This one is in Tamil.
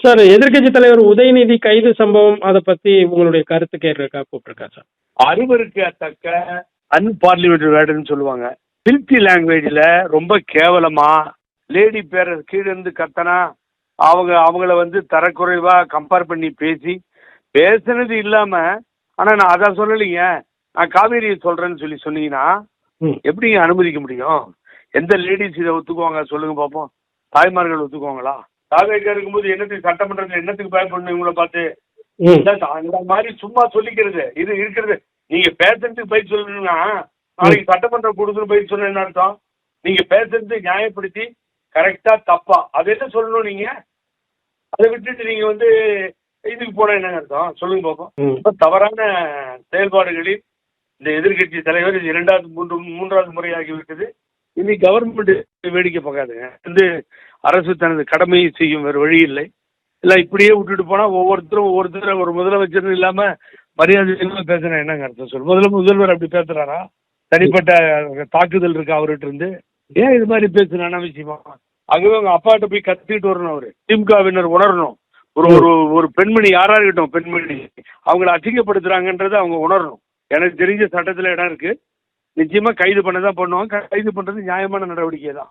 சார், எதிர்க்கட்சி தலைவர் உதயநிதி கைது சம்பவம் அத பத்தி உங்களுடைய கருத்து கேட்கறதுக்காக கூப்பிட்டுருக்கேன் சார். அருவருக்கத்தக்க அன்பார்லிமெண்டரி வேர்டுன்னு சொல்லுவாங்க. பில்த்தி லாங்குவேஜ்ல ரொம்ப கேவலமா லேடி பேர கீழே இருந்து கத்தனா அவங்கள வந்து தரக்குறைவா கம்பேர் பண்ணி பேசுனது இல்லாம, ஆனா நான் அதான் சொல்லலைங்க, நான் காவேரியை சொல்றேன்னு சொன்னீங்கன்னா எப்படிங்க அனுமதிக்க முடியும்? எந்த லேடிஸ் இதை ஒத்துக்குவாங்க சொல்லுங்க பாப்போம்? தாய்மார்கள் ஒத்துக்குவாங்களா? காவேரியா இருக்கும்போது என்னத்துக்கு சட்டமன்றத்தில் என்னத்துக்கு பயப்படணும் இவங்கள பார்த்து? அந்த மாதிரி சும்மா சொல்லிக்கிறது இது இருக்கிறது. நீங்க பேசுறதுக்கு பயிர் சொல்லணும்னா நாளைக்கு சட்டமன்றம் கொடுத்துன்னு பயிர் சொன்ன என்ன அர்த்தம்? நீங்க பேசுறது நியாயப்படுத்தி கரெக்டா தப்பா அது என்ன சொல்லணும்? நீங்க அதை விட்டுட்டு நீங்க வந்து இதுக்கு போன என்ன அர்த்தம் சொல்லுங்க பார்ப்போம். தவறான செயல்பாடுகளில் இந்த எதிர்கட்சி தலைவர் மூன்றாவது முறையாகிவிட்டது. இன்னைக்கு கவர்மெண்ட் வேடிக்கை பார்க்காதுங்க. வந்து அரசு தனது கடமையை செய்யும் வேறு வழி இல்லை. இல்லை இப்படியே விட்டுட்டு போனா ஒவ்வொருத்தரும் ஒரு முதலமைச்சர் இல்லாம மரியாதை பேசுறேன் என்னங்க அர்த்தம் சொல்லு? முதல்வர் அப்படி பேசுறாரா? தனிப்பட்ட தாக்குதல் இருக்கு அவர்கிட்ட இருந்து. ஏன் இது மாதிரி பேசுனா விஷயமா? ஆகவே அவங்க அப்பாட்ட போய் கத்திட்டு வரணும். அவரு திமுகவினர் உணரணும். ஒரு பெண்மணி யாரா இருக்கட்டும், பெண்மணி அவங்கள அசிங்கப்படுத்துறாங்கன்றதை அவங்க உணரணும். எனக்கு தெரிஞ்ச சட்டத்துல இடம் இருக்கு. நிச்சயமா கைது பண்ணதான் பண்ணுவாங்க. கைது பண்றது நியாயமான நடவடிக்கை தான்.